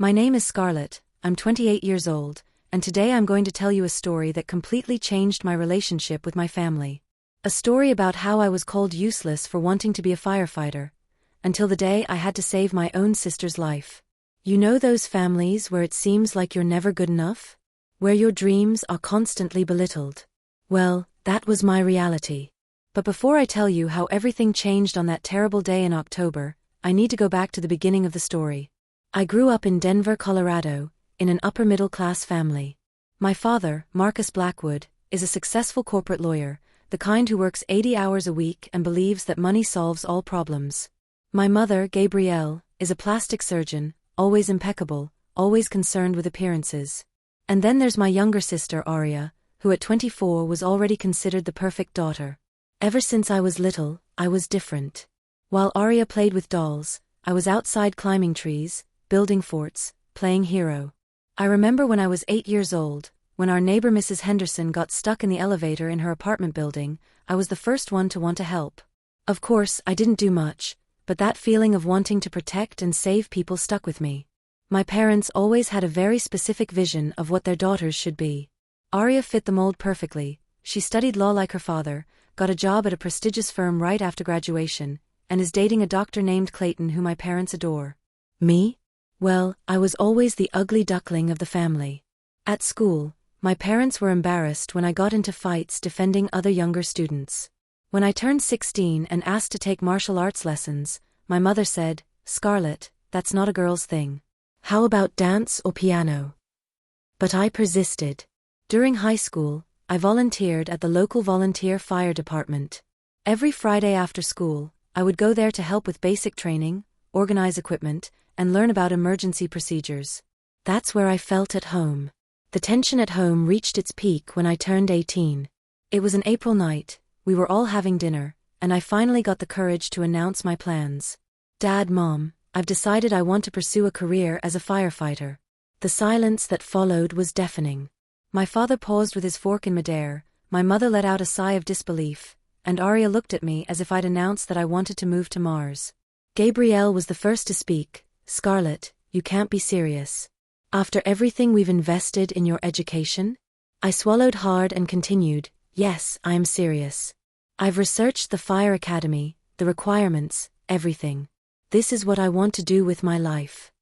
My name is Scarlett, I'm 28 years old, and today I'm going to tell you a story that completely changed my relationship with my family. A story about how I was called useless for wanting to be a firefighter, until the day I had to save my own sister's life. You know those families where it seems like you're never good enough? Where your dreams are constantly belittled? Well, that was my reality. But before I tell you how everything changed on that terrible day in October, I need to go back to the beginning of the story. I grew up in Denver, Colorado, in an upper-middle-class family. My father, Marcus Blackwood, is a successful corporate lawyer, the kind who works 80 hours a week and believes that money solves all problems. My mother, Gabrielle, is a plastic surgeon, always impeccable, always concerned with appearances. And then there's my younger sister, Aria, who at 24 was already considered the perfect daughter. Ever since I was little, I was different. While Aria played with dolls, I was outside climbing trees, building forts, playing hero. I remember when I was 8 years old, when our neighbor Mrs. Henderson got stuck in the elevator in her apartment building, I was the first one to want to help. Of course, I didn't do much, but that feeling of wanting to protect and save people stuck with me. My parents always had a very specific vision of what their daughters should be. Aria fit the mold perfectly. She studied law like her father, got a job at a prestigious firm right after graduation, and is dating a doctor named Clayton who my parents adore. Me? Well, I was always the ugly duckling of the family. At school, my parents were embarrassed when I got into fights defending other younger students. When I turned 16 and asked to take martial arts lessons, my mother said, "Scarlett, that's not a girl's thing. How about dance or piano?" But I persisted. During high school, I volunteered at the local volunteer fire department. Every Friday after school, I would go there to help with basic training, organize equipment, and learn about emergency procedures. That's where I felt at home. The tension at home reached its peak when I turned 18. It was an April night, we were all having dinner, and I finally got the courage to announce my plans. "Dad, Mom, I've decided I want to pursue a career as a firefighter." The silence that followed was deafening. My father paused with his fork in midair, my mother let out a sigh of disbelief, and Aria looked at me as if I'd announced that I wanted to move to Mars. Gabrielle was the first to speak. "Scarlett, you can't be serious. After everything we've invested in your education?" I swallowed hard and continued, "Yes, I am serious. I've researched the fire academy, the requirements, everything. This is what I want to do with my life."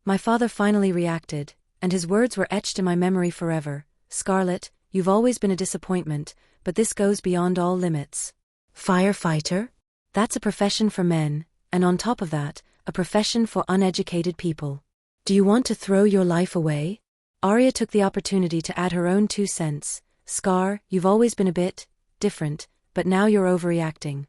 My father finally reacted, and his words were etched in my memory forever. "Scarlett, you've always been a disappointment, but this goes beyond all limits. Firefighter? That's a profession for men, and on top of that, a profession for uneducated people. Do you want to throw your life away?" Aria took the opportunity to add her own 2 cents. "Scar, you've always been a bit different, but now you're overreacting.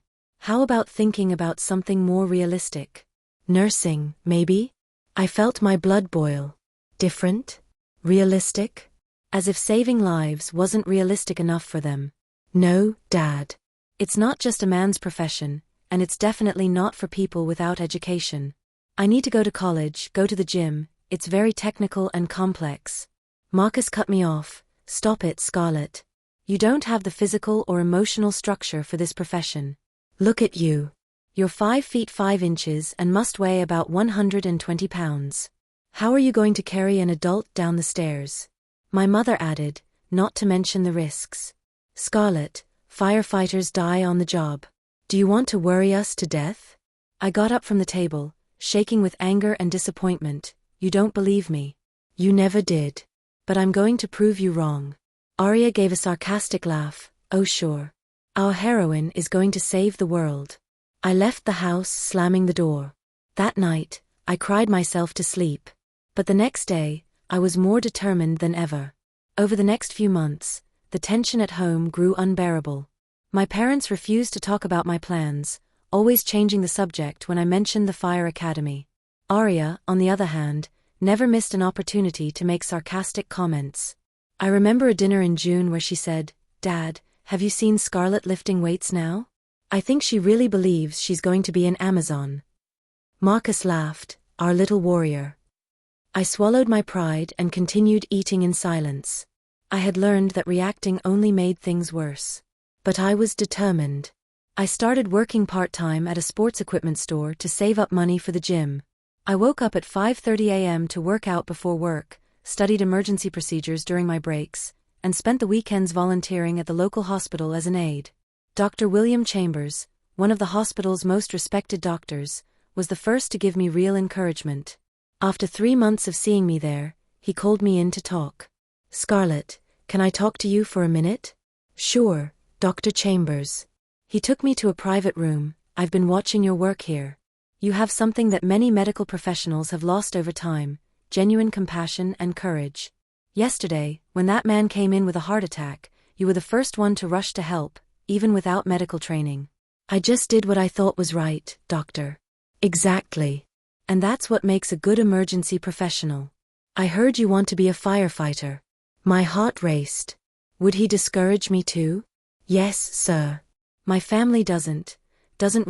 How about thinking about something more realistic? Nursing, maybe?" I felt my blood boil. Different? Realistic? As if saving lives wasn't realistic enough for them. "No, Dad. It's not just a man's profession, and it's definitely not for people without education. I need to go to college, go to the gym, it's very technical and complex." Marcus cut me off. "Stop it, Scarlett. You don't have the physical or emotional structure for this profession. Look at you. You're 5 feet 5 inches and must weigh about 120 pounds. How are you going to carry an adult down the stairs?" My mother added, "Not to mention the risks. Scarlett, firefighters die on the job. Do you want to worry us to death?" I got up from the table, shaking with anger and disappointment. "You don't believe me. You never did. But I'm going to prove you wrong." Aria gave a sarcastic laugh. "Oh sure. Our heroine is going to save the world." I left the house, slamming the door. That night, I cried myself to sleep. But the next day, I was more determined than ever. Over the next few months, the tension at home grew unbearable. My parents refused to talk about my plans, always changing the subject when I mentioned the fire academy. Aria, on the other hand, never missed an opportunity to make sarcastic comments. I remember a dinner in June where she said, "Dad, have you seen Scarlett lifting weights now? I think she really believes she's going to be an Amazon." Marcus laughed, "Our little warrior." I swallowed my pride and continued eating in silence. I had learned that reacting only made things worse. But I was determined. I started working part-time at a sports equipment store to save up money for the gym. I woke up at 5:30 a.m. to work out before work, studied emergency procedures during my breaks, and spent the weekends volunteering at the local hospital as an aide. Dr. William Chambers, one of the hospital's most respected doctors, was the first to give me real encouragement. After 3 months of seeing me there, he called me in to talk. "Scarlett, can I talk to you for a minute?" "Sure, Dr. Chambers." He took me to a private room. "I've been watching your work here. You have something that many medical professionals have lost over time: genuine compassion and courage. Yesterday, when that man came in with a heart attack, you were the first one to rush to help, even without medical training." "I just did what I thought was right, doctor." "Exactly. And that's what makes a good emergency professional." "I heard you want to be a firefighter." My heart raced. Would he discourage me too? "Yes, sir. My family doesn't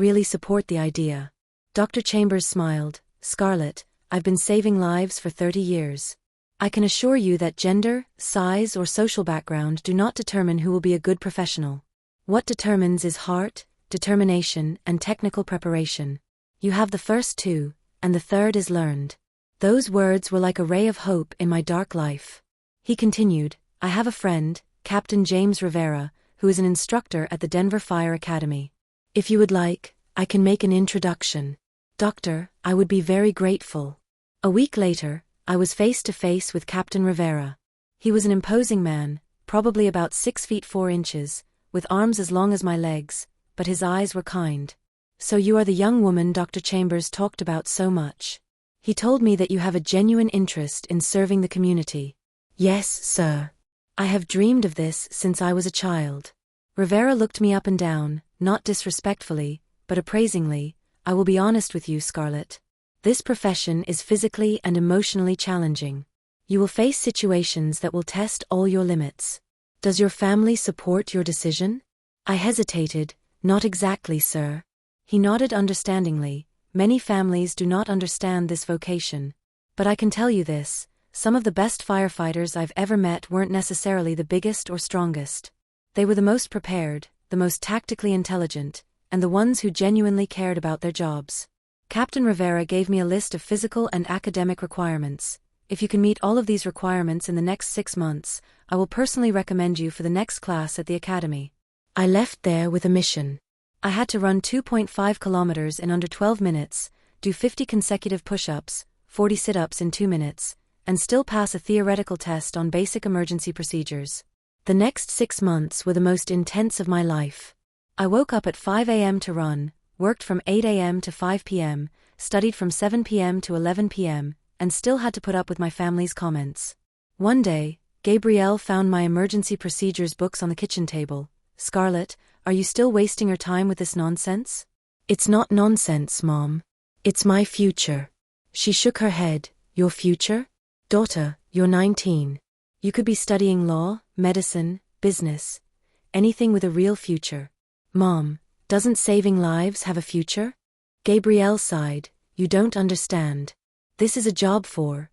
really support the idea." Dr. Chambers smiled. "Scarlett, I've been saving lives for 30 years. I can assure you that gender, size, or social background do not determine who will be a good professional. What determines is heart, determination, and technical preparation. You have the first two, and the third is learned." Those words were like a ray of hope in my dark life. He continued, "I have a friend, Captain James Rivera, who is an instructor at the Denver Fire Academy. If you would like, I can make an introduction." "Doctor, I would be very grateful." A week later, I was face to face with Captain Rivera. He was an imposing man, probably about 6 feet 4 inches, with arms as long as my legs, but his eyes were kind. "So you are the young woman Dr. Chambers talked about so much. He told me that you have a genuine interest in serving the community." "Yes, sir. I have dreamed of this since I was a child." Rivera looked me up and down, not disrespectfully, but appraisingly. "I will be honest with you, Scarlett. This profession is physically and emotionally challenging. You will face situations that will test all your limits. Does your family support your decision?" I hesitated. "Not exactly, sir." He nodded understandingly. "Many families do not understand this vocation. But I can tell you this, some of the best firefighters I've ever met weren't necessarily the biggest or strongest. They were the most prepared, the most tactically intelligent, and the ones who genuinely cared about their jobs." Captain Rivera gave me a list of physical and academic requirements. "If you can meet all of these requirements in the next 6 months, I will personally recommend you for the next class at the academy." I left there with a mission. I had to run 2.5 kilometers in under 12 minutes, do 50 consecutive push-ups, 40 sit-ups in 2 minutes, and still pass a theoretical test on basic emergency procedures. The next 6 months were the most intense of my life. I woke up at 5 a.m. to run, worked from 8 a.m. to 5 p.m., studied from 7 p.m. to 11 p.m., and still had to put up with my family's comments. One day, Gabrielle found my emergency procedures books on the kitchen table. "Scarlett, are you still wasting your time with this nonsense?" "It's not nonsense, Mom. It's my future." She shook her head. "Your future? Daughter, you're 19. You could be studying law, medicine, business, anything with a real future." "Mom, doesn't saving lives have a future?" Gabrielle sighed. "You don't understand. This is a job for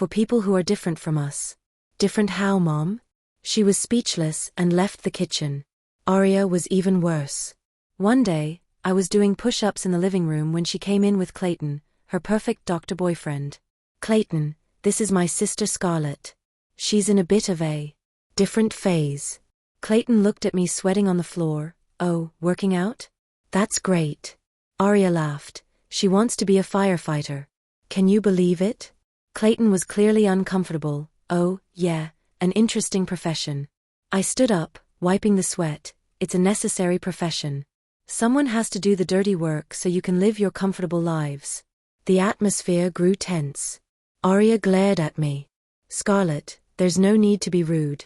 people who are different from us." "Different how, Mom?" She was speechless and left the kitchen. Aria was even worse. One day, I was doing push-ups in the living room when she came in with Clayton, her perfect doctor boyfriend. "Clayton, this is my sister Scarlett. She's in a bit of a different phase." Clayton looked at me sweating on the floor. "Oh, working out? That's great." Aria laughed. "She wants to be a firefighter. Can you believe it?" Clayton was clearly uncomfortable. "Oh, yeah, an interesting profession." I stood up, wiping the sweat. "It's a necessary profession. Someone has to do the dirty work so you can live your comfortable lives." The atmosphere grew tense. Aria glared at me. "Scarlett, there's no need to be rude."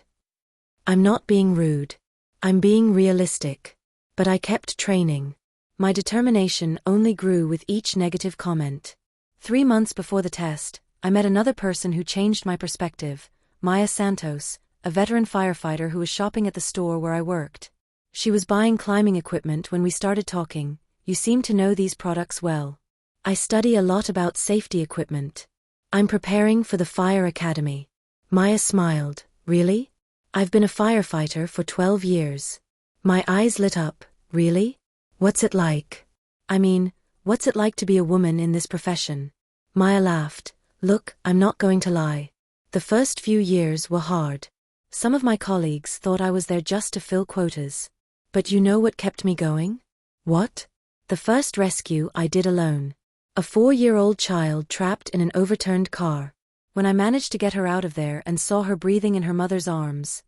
"I'm not being rude. I'm being realistic." But I kept training. My determination only grew with each negative comment. 3 months before the test, I met another person who changed my perspective, Maya Santos, a veteran firefighter who was shopping at the store where I worked. She was buying climbing equipment when we started talking. "You seem to know these products well." "I study a lot about safety equipment. I'm preparing for the Fire Academy." Maya smiled. "Really? I've been a firefighter for 12 years. My eyes lit up. "Really? What's it like?" "I mean, what's it like to be a woman in this profession?" Maya laughed. Look, I'm not going to lie. The first few years were hard. Some of my colleagues thought I was there just to fill quotas. But you know what kept me going? What? The first rescue I did alone. A 4-year-old child trapped in an overturned car. When I managed to get her out of there and saw her breathing in her mother's arms,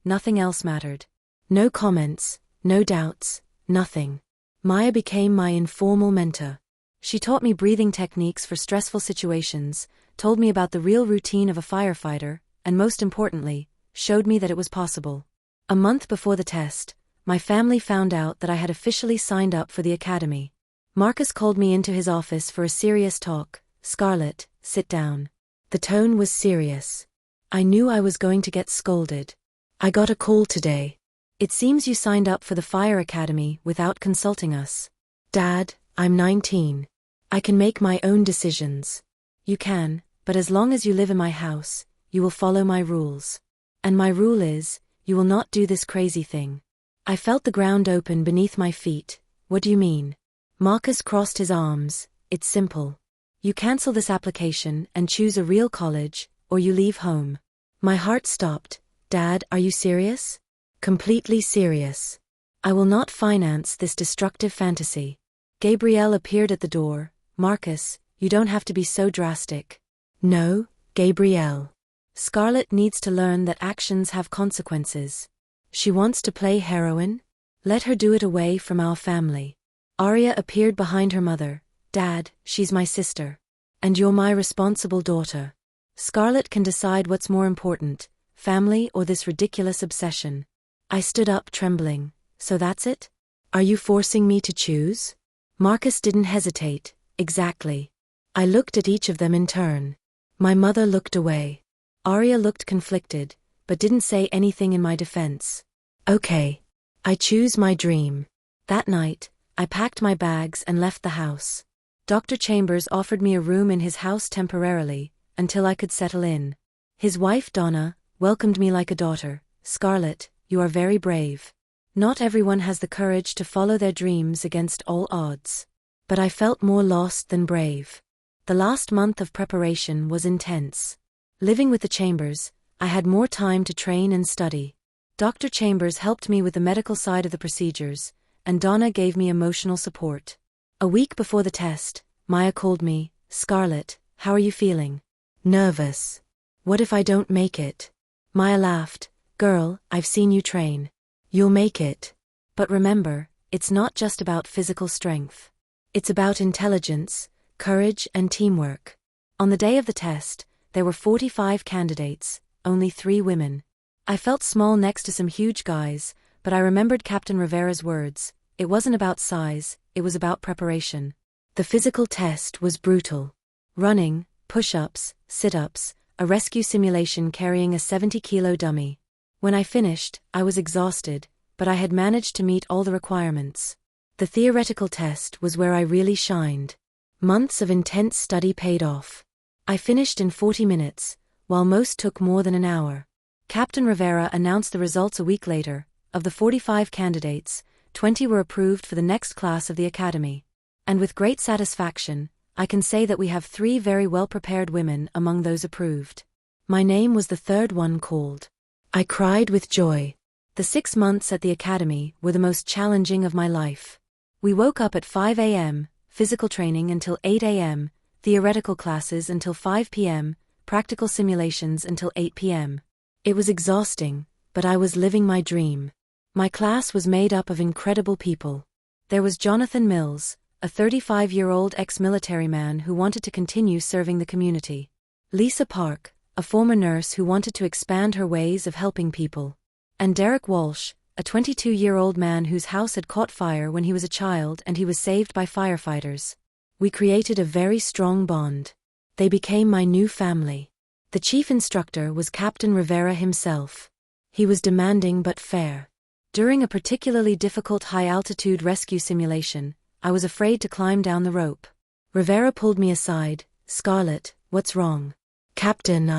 nothing else mattered. No comments, no doubts, nothing. Maya became my informal mentor. She taught me breathing techniques for stressful situations, told me about the real routine of a firefighter, and most importantly, showed me that it was possible. A month before the test, my family found out that I had officially signed up for the academy. Marcus called me into his office for a serious talk. Scarlett, sit down. The tone was serious. I knew I was going to get scolded. I got a call today. It seems you signed up for the fire academy without consulting us. Dad, I'm 19. I can make my own decisions. You can, but as long as you live in my house, you will follow my rules. And my rule is, you will not do this crazy thing. I felt the ground open beneath my feet. What do you mean? Marcus crossed his arms. It's simple. You cancel this application and choose a real college, or you leave home. My heart stopped. Dad, are you serious? Completely serious. I will not finance this destructive fantasy. Gabrielle appeared at the door. Marcus, you don't have to be so drastic. No, Gabrielle. Scarlett needs to learn that actions have consequences. She wants to play heroine? Let her do it away from our family. Arya appeared behind her mother. Dad, she's my sister. And you're my responsible daughter. Scarlett can decide what's more important, family or this ridiculous obsession. I stood up trembling. So that's it? Are you forcing me to choose? Marcus didn't hesitate. Exactly. I looked at each of them in turn. My mother looked away. Arya looked conflicted, but didn't say anything in my defense. Okay. I choose my dream. That night, I packed my bags and left the house. Dr. Chambers offered me a room in his house temporarily, until I could settle in. His wife Donna welcomed me like a daughter. Scarlett, you are very brave. Not everyone has the courage to follow their dreams against all odds. But I felt more lost than brave. The last month of preparation was intense. Living with the Chambers, I had more time to train and study. Dr. Chambers helped me with the medical side of the procedures, and Donna gave me emotional support. A week before the test, Maya called me. Scarlett, how are you feeling? Nervous. What if I don't make it? Maya laughed. Girl, I've seen you train. You'll make it. But remember, it's not just about physical strength. It's about intelligence, courage, and teamwork. On the day of the test, there were 45 candidates, only 3 women. I felt small next to some huge guys, but I remembered Captain Rivera's words. It wasn't about size, it was about preparation. The physical test was brutal. Running, push-ups, sit-ups, a rescue simulation carrying a 70-kilo dummy. When I finished, I was exhausted, but I had managed to meet all the requirements. The theoretical test was where I really shined. Months of intense study paid off. I finished in 40 minutes, while most took more than an hour. Captain Rivera announced the results a week later. Of the 45 candidates, 20 were approved for the next class of the academy. And with great satisfaction, I can say that we have 3 very well-prepared women among those approved. My name was the 3rd one called. I cried with joy. The 6 months at the academy were the most challenging of my life. We woke up at 5 a.m., physical training until 8 a.m., theoretical classes until 5 p.m., practical simulations until 8 p.m. It was exhausting, but I was living my dream. My class was made up of incredible people. There was Jonathan Mills, a 35-year-old ex-military man who wanted to continue serving the community. Lisa Park, a former nurse who wanted to expand her ways of helping people. And Derek Walsh, a 22-year-old man whose house had caught fire when he was a child and he was saved by firefighters. We created a very strong bond. They became my new family. The chief instructor was Captain Rivera himself. He was demanding but fair. During a particularly difficult high-altitude rescue simulation, I was afraid to climb down the rope. Rivera pulled me aside. Scarlett, what's wrong? Captain,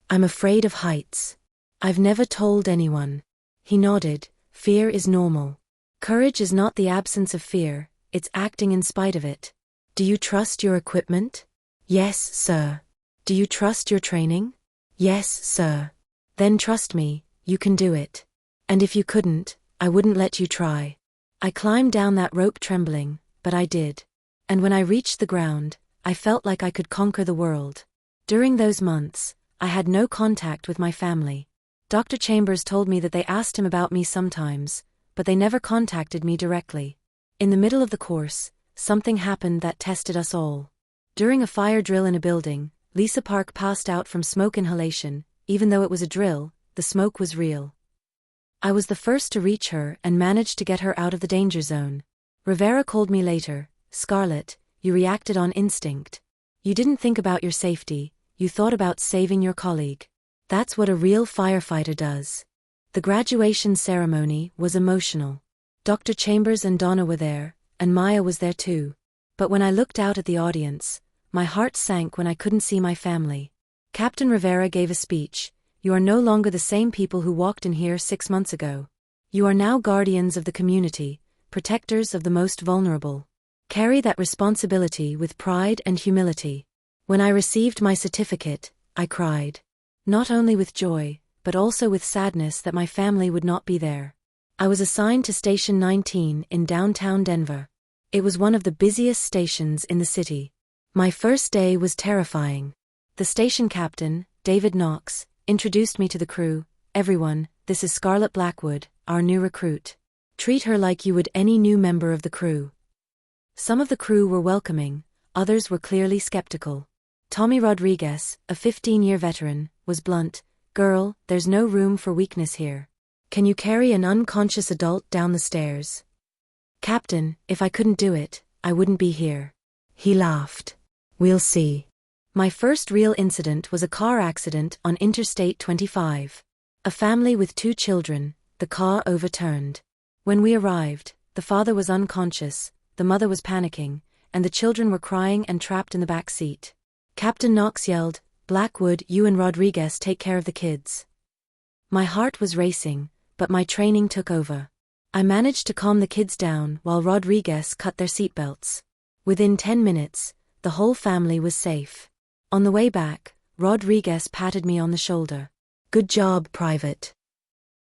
I'm afraid of heights. I've never told anyone. He nodded. Fear is normal. Courage is not the absence of fear, it's acting in spite of it. Do you trust your equipment? Yes, sir. Do you trust your training? Yes, sir. Then trust me, you can do it. And if you couldn't, I wouldn't let you try. I climbed down that rope trembling, but I did. And when I reached the ground, I felt like I could conquer the world. During those months, I had no contact with my family. Dr. Chambers told me that they asked him about me sometimes, but they never contacted me directly. In the middle of the course, something happened that tested us all. During a fire drill in a building, Lisa Park passed out from smoke inhalation. Even though it was a drill, the smoke was real. I was the first to reach her and managed to get her out of the danger zone. Rivera called me later. Scarlett, you reacted on instinct. You didn't think about your safety, you thought about saving your colleague. That's what a real firefighter does. The graduation ceremony was emotional. Dr. Chambers and Donna were there, and Maya was there too. But when I looked out at the audience, my heart sank when I couldn't see my family. Captain Rivera gave a speech. You are no longer the same people who walked in here 6 months ago. You are now guardians of the community, protectors of the most vulnerable. Carry that responsibility with pride and humility. When I received my certificate, I cried. Not only with joy, but also with sadness that my family would not be there. I was assigned to Station 19 in downtown Denver. It was one of the busiest stations in the city. My first day was terrifying. The station captain, David Knox, introduced me to the crew. Everyone, this is Scarlett Blackwood, our new recruit. Treat her like you would any new member of the crew. Some of the crew were welcoming, others were clearly skeptical. Tommy Rodriguez, a 15-year veteran, was blunt. Girl, there's no room for weakness here. Can you carry an unconscious adult down the stairs? Captain, if I couldn't do it, I wouldn't be here. He laughed. We'll see. My first real incident was a car accident on Interstate 25. A family with 2 children, the car overturned. When we arrived, the father was unconscious, the mother was panicking, and the children were crying and trapped in the back seat. Captain Knox yelled, Blackwood, you and Rodriguez take care of the kids. My heart was racing, but my training took over. I managed to calm the kids down while Rodriguez cut their seatbelts. Within 10 minutes, the whole family was safe. On the way back, Rodriguez patted me on the shoulder. Good job, Private.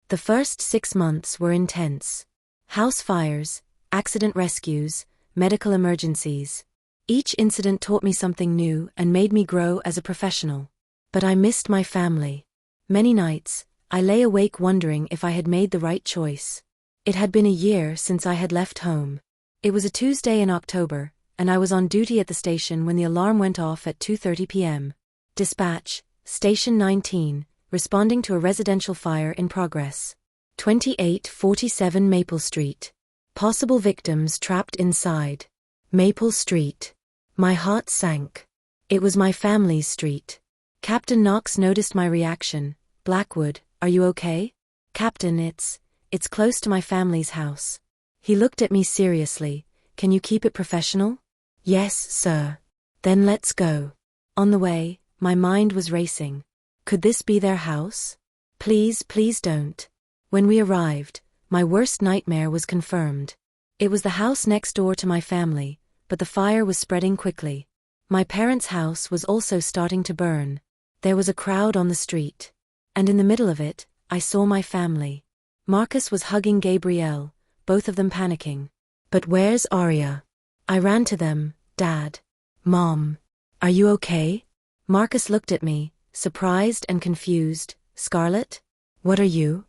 The first 6 months were intense. House fires, accident rescues, medical emergencies. Each incident taught me something new and made me grow as a professional. But I missed my family. Many nights, I lay awake wondering if I had made the right choice. It had been a year since I had left home. It was a Tuesday in October, and I was on duty at the station when the alarm went off at 2:30 p.m. Dispatch, Station 19, responding to a residential fire in progress. 2847 Maple Street. Possible victims trapped inside. Maple Street. My heart sank. It was my family's street. Captain Knox noticed my reaction. Blackwood, are you okay? Captain, it's close to my family's house. He looked at me seriously. Can you keep it professional? Yes, sir. Then let's go. On the way, my mind was racing. Could this be their house? Please, please don't. When we arrived, my worst nightmare was confirmed. It was the house next door to my family, but the fire was spreading quickly. My parents' house was also starting to burn. There was a crowd on the street. And in the middle of it, I saw my family. Marcus was hugging Gabrielle, both of them panicking. But where's Aria? I ran to them. Dad. Mom. Are you okay? Marcus looked at me, surprised and confused. Scarlett? What are you?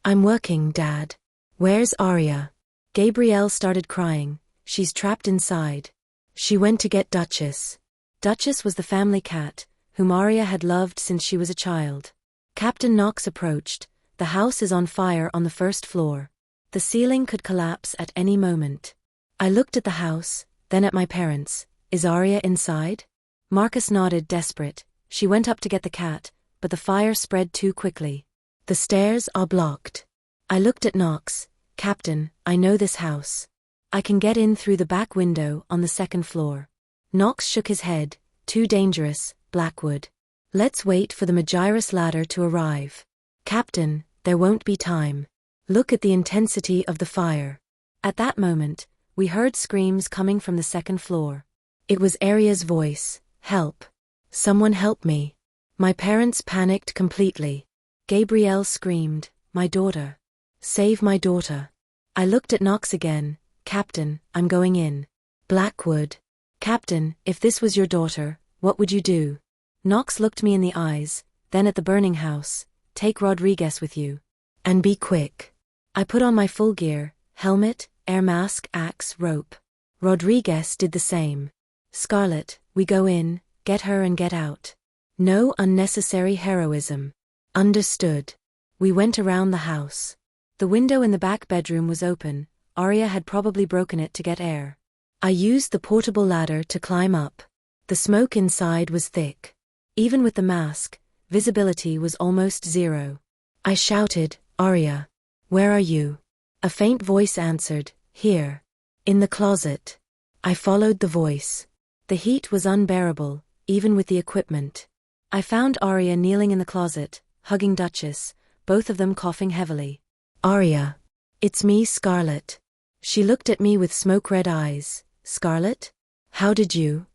I'm working, Dad. Where's Aria? Gabrielle started crying. She's trapped inside. She went to get Duchess. Duchess was the family cat, whom Aria had loved since she was a child. Captain Knox approached. The house is on fire on the first floor. The ceiling could collapse at any moment. I looked at the house, then at my parents. Is Aria inside? Marcus nodded, desperate. She went up to get the cat, but the fire spread too quickly. The stairs are blocked. I looked at Knox. Captain, I know this house. I can get in through the back window on the 2nd floor. Knox shook his head. Too dangerous, Blackwood. Let's wait for the Magirus ladder to arrive. Captain, there won't be time. Look at the intensity of the fire. At that moment, we heard screams coming from the 2nd floor. It was Aria's voice. Help. Someone help me. My parents panicked completely. Gabrielle screamed, "My daughter. Save my daughter." I looked at Knox again. "Captain, I'm going in." Blackwood. "Captain, if this was your daughter, what would you do?" Knox looked me in the eyes, then at the burning house. "Take Rodriguez with you. And be quick." I put on my full gear, helmet, air mask, axe, rope. Rodriguez did the same. "Scarlett, we go in, get her and get out. No unnecessary heroism." "Understood." We went around the house. The window in the back bedroom was open. Arya had probably broken it to get air. I used the portable ladder to climb up. The smoke inside was thick. Even with the mask, visibility was almost zero. I shouted, "Arya, where are you?" A faint voice answered, "Here. In the closet." I followed the voice. The heat was unbearable, even with the equipment. I found Arya kneeling in the closet, hugging Duchess, both of them coughing heavily. "Arya. It's me, Scarlett." She looked at me with smoke-red eyes. "Scarlett? How did you?"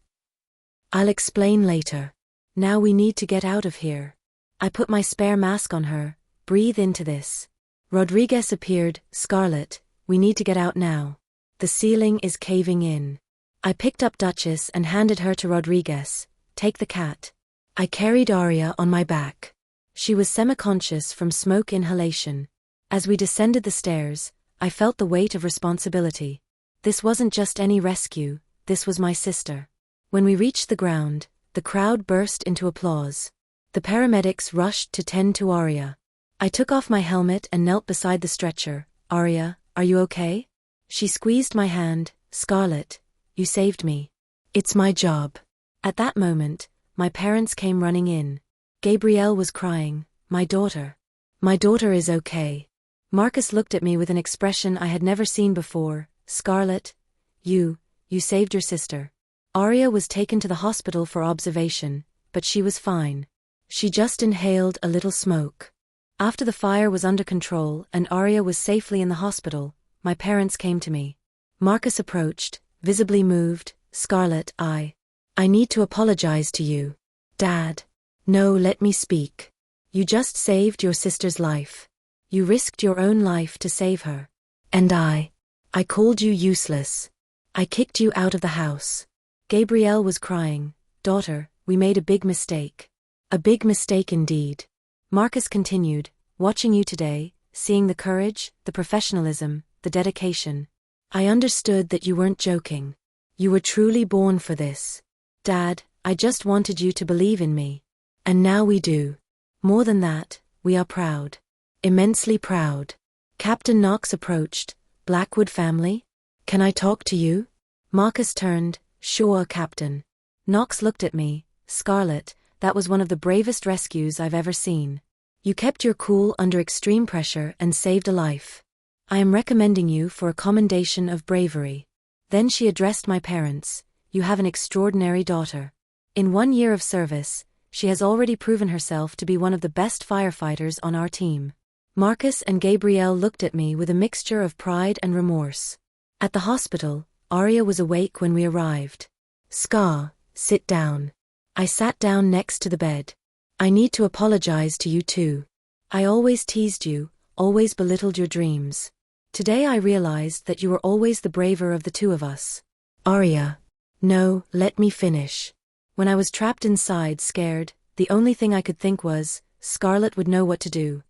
"I'll explain later. Now we need to get out of here." I put my spare mask on her. "Breathe into this." Rodriguez appeared. "Scarlett, we need to get out now. The ceiling is caving in." I picked up Duchess and handed her to Rodriguez. "Take the cat." I carried Arya on my back. She was semi-conscious from smoke inhalation. As we descended the stairs, I felt the weight of responsibility. This wasn't just any rescue, this was my sister. When we reached the ground, the crowd burst into applause. The paramedics rushed to tend to Arya. I took off my helmet and knelt beside the stretcher. "Arya, are you okay?" She squeezed my hand. "Scarlett, you saved me. It's my job." At that moment, my parents came running in. Gabrielle was crying, "My daughter. My daughter is okay." Marcus looked at me with an expression I had never seen before. "Scarlett, you saved your sister." Arya was taken to the hospital for observation, but she was fine. She just inhaled a little smoke. After the fire was under control and Arya was safely in the hospital, my parents came to me. Marcus approached, visibly moved. "Scarlett, I need to apologize to you." "Dad." "No, let me speak. You just saved your sister's life. You risked your own life to save her. And I called you useless. I kicked you out of the house." Gabrielle was crying. "Daughter, we made a big mistake." "A big mistake indeed." Marcus continued, "Watching you today, seeing the courage, the professionalism, the dedication. I understood that you weren't joking. You were truly born for this. Dad, I just wanted you to believe in me. And now we do. More than that, we are proud. Immensely proud." Captain Knox approached. "Blackwood family? Can I talk to you?" Marcus turned. "Sure, Captain." Knox looked at me. "Scarlett, that was one of the bravest rescues I've ever seen. You kept your cool under extreme pressure and saved a life. I am recommending you for a commendation of bravery." Then she addressed my parents. "You have an extraordinary daughter. In 1 year of service, she has already proven herself to be one of the best firefighters on our team." Marcus and Gabrielle looked at me with a mixture of pride and remorse. At the hospital, Arya was awake when we arrived. "Scar, sit down." I sat down next to the bed. "I need to apologize to you too. I always teased you, always belittled your dreams. Today I realized that you were always the braver of the two of us." "Arya." "No, let me finish. When I was trapped inside scared, the only thing I could think was, Scarlett would know what to do.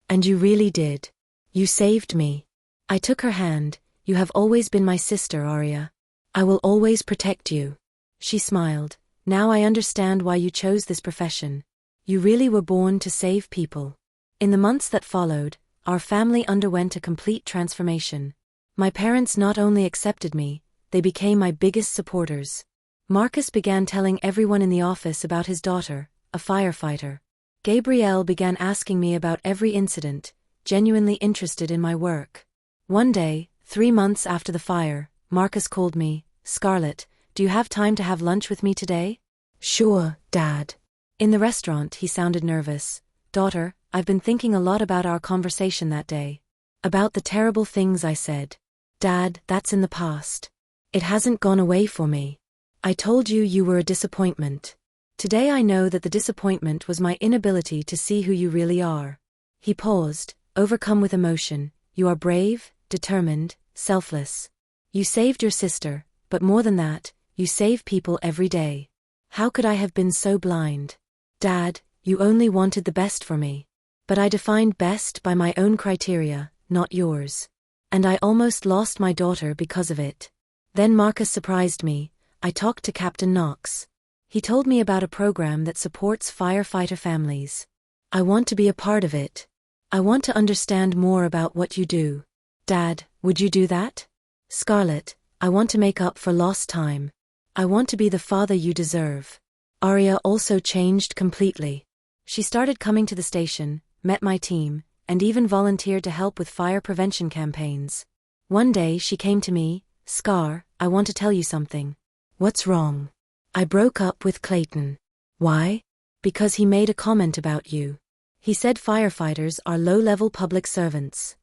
And you really did. You saved me." I took her hand. "You have always been my sister, Arya. I will always protect you." She smiled. "Now I understand why you chose this profession. You really were born to save people." In the months that followed, our family underwent a complete transformation. My parents not only accepted me, they became my biggest supporters. Marcus began telling everyone in the office about his daughter, a firefighter. Gabrielle began asking me about every incident, genuinely interested in my work. One day, 3 months after the fire, Marcus called me. "Scarlett, do you have time to have lunch with me today?" "Sure, Dad." In the restaurant, he sounded nervous. "Daughter, I've been thinking a lot about our conversation that day. About the terrible things I said. Dad, that's in the past. It hasn't gone away for me. I told you you were a disappointment. Today I know that the disappointment was my inability to see who you really are. He paused, overcome with emotion. You are brave, determined, selfless. You saved your sister, but more than that, you save people every day. How could I have been so blind? Dad, you only wanted the best for me. But I defined best by my own criteria, not yours. And I almost lost my daughter because of it. Then Marcus surprised me. I talked to Captain Knox. He told me about a program that supports firefighter families. I want to be a part of it. I want to understand more about what you do. Dad, would you do that? Scarlett, I want to make up for lost time. I want to be the father you deserve. Arya also changed completely. She started coming to the station, met my team, and even volunteered to help with fire prevention campaigns. One day she came to me, Scar, I want to tell you something. What's wrong? I broke up with Clayton. Why? Because he made a comment about you. He said firefighters are low-level public servants.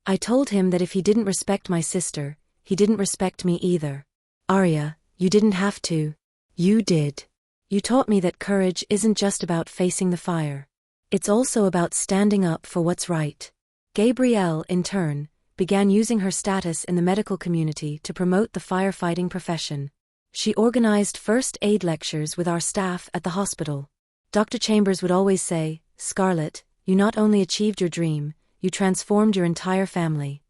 I told him that if he didn't respect my sister, he didn't respect me either. Arya, you didn't have to. You did. You taught me that courage isn't just about facing the fire. It's also about standing up for what's right. Gabrielle, in turn, began using her status in the medical community to promote the firefighting profession. She organized first aid lectures with our staff at the hospital. Dr. Chambers would always say, Scarlett, you not only achieved your dream, you transformed your entire family.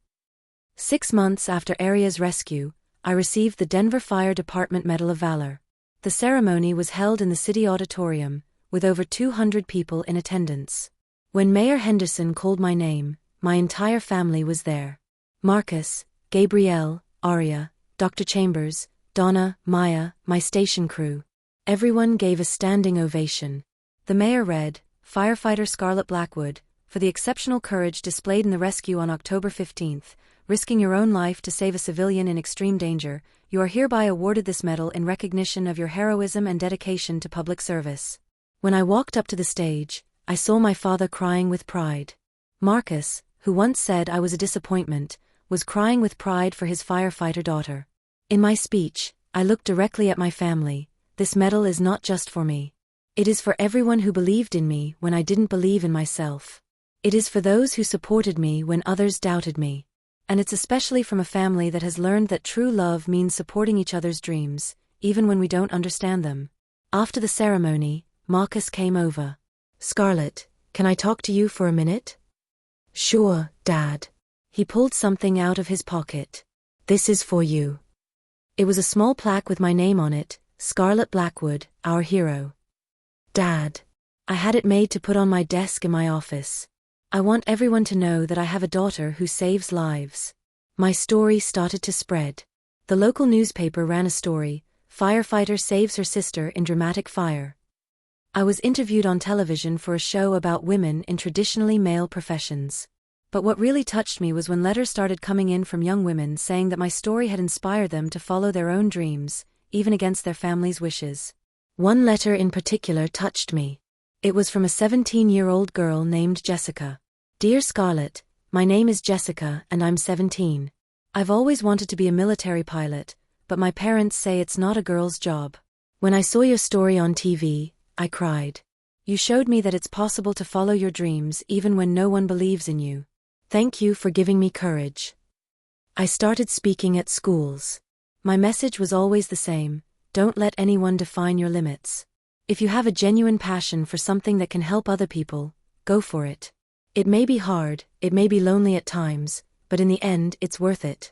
6 months after Arya's rescue, I received the Denver Fire Department Medal of Valor. The ceremony was held in the city auditorium, with over 200 people in attendance. When Mayor Henderson called my name, my entire family was there. Marcus, Gabrielle, Arya, Dr. Chambers, Donna, Maya, my station crew. Everyone gave a standing ovation. The mayor read, Firefighter Scarlett Blackwood, for the exceptional courage displayed in the rescue on October 15th, risking your own life to save a civilian in extreme danger, you are hereby awarded this medal in recognition of your heroism and dedication to public service. When I walked up to the stage, I saw my father crying with pride. Marcus, who once said I was a disappointment, was crying with pride for his firefighter daughter. In my speech, I looked directly at my family. This medal is not just for me. It is for everyone who believed in me when I didn't believe in myself. It is for those who supported me when others doubted me. And it's especially from a family that has learned that true love means supporting each other's dreams, even when we don't understand them. After the ceremony, Marcus came over. Scarlett, can I talk to you for a minute? Sure, Dad. He pulled something out of his pocket. This is for you. It was a small plaque with my name on it, Scarlett Blackwood, our hero. Dad. I had it made to put on my desk in my office. I want everyone to know that I have a daughter who saves lives. My story started to spread. The local newspaper ran a story, Firefighter saves her sister in dramatic fire. I was interviewed on television for a show about women in traditionally male professions. But what really touched me was when letters started coming in from young women saying that my story had inspired them to follow their own dreams, even against their family's wishes. One letter in particular touched me. It was from a 17-year-old girl named Jessica. Dear Scarlett, my name is Jessica and I'm 17. I've always wanted to be a military pilot, but my parents say it's not a girl's job. When I saw your story on TV, I cried. You showed me that it's possible to follow your dreams even when no one believes in you. Thank you for giving me courage. I started speaking at schools. My message was always the same: don't let anyone define your limits. If you have a genuine passion for something that can help other people, go for it. It may be hard, it may be lonely at times, but in the end it's worth it.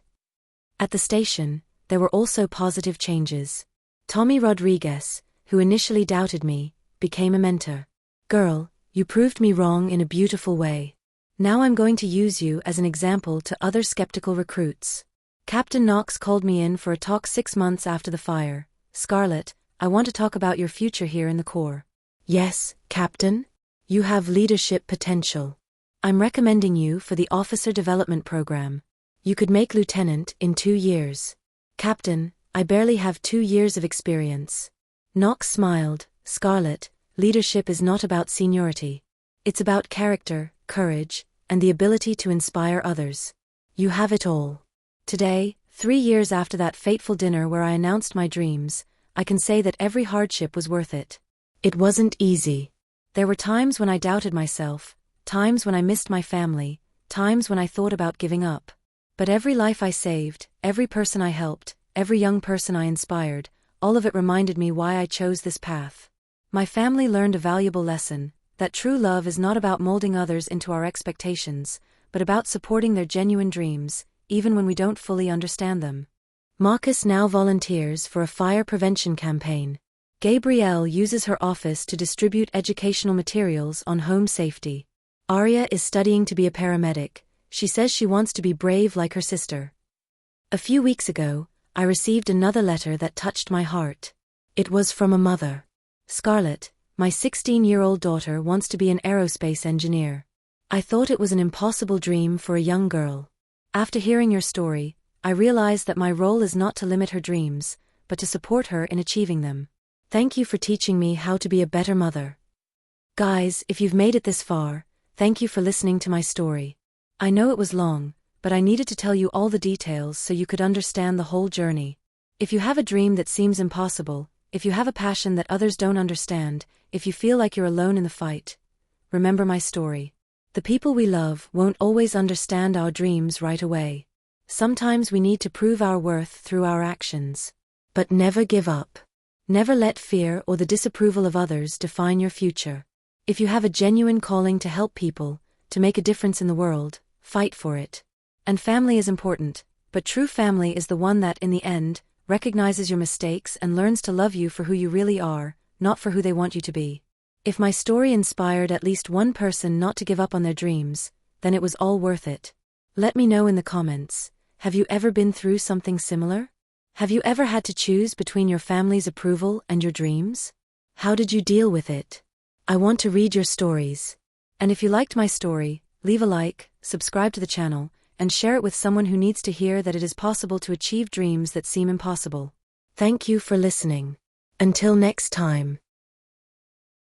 At the station, there were also positive changes. Tommy Rodriguez, who initially doubted me, became a mentor. Girl, you proved me wrong in a beautiful way. Now I'm going to use you as an example to other skeptical recruits. Captain Knox called me in for a talk 6 months after the fire. Scarlett, I want to talk about your future here in the Corps. Yes, Captain? You have leadership potential. I'm recommending you for the Officer Development Program. You could make lieutenant in 2 years. Captain, I barely have 2 years of experience. Knox smiled. Scarlett, leadership is not about seniority. It's about character, courage, and the ability to inspire others. You have it all. Today, 3 years after that fateful dinner where I announced my dreams, I can say that every hardship was worth it. It wasn't easy. There were times when I doubted myself, times when I missed my family, times when I thought about giving up. But every life I saved, every person I helped, every young person I inspired, all of it reminded me why I chose this path. My family learned a valuable lesson, that true love is not about molding others into our expectations, but about supporting their genuine dreams, even when we don't fully understand them. Marcus now volunteers for a fire prevention campaign. Gabrielle uses her office to distribute educational materials on home safety. Arya is studying to be a paramedic. She says she wants to be brave like her sister. A few weeks ago, I received another letter that touched my heart. It was from a mother. Scarlett, my 16-year-old daughter wants to be an aerospace engineer. I thought it was an impossible dream for a young girl. After hearing your story, I realized that my role is not to limit her dreams, but to support her in achieving them. Thank you for teaching me how to be a better mother. Guys, if you've made it this far, thank you for listening to my story. I know it was long, but I needed to tell you all the details so you could understand the whole journey. If you have a dream that seems impossible, if you have a passion that others don't understand, if you feel like you're alone in the fight, remember my story. The people we love won't always understand our dreams right away. Sometimes we need to prove our worth through our actions. But never give up. Never let fear or the disapproval of others define your future. If you have a genuine calling to help people, to make a difference in the world, fight for it. And family is important, but true family is the one that, in the end, recognizes your mistakes and learns to love you for who you really are, not for who they want you to be. If my story inspired at least one person not to give up on their dreams, then it was all worth it. Let me know in the comments, have you ever been through something similar? Have you ever had to choose between your family's approval and your dreams? How did you deal with it? I want to read your stories. And if you liked my story, leave a like, subscribe to the channel, and share it with someone who needs to hear that it is possible to achieve dreams that seem impossible. Thank you for listening. Until next time.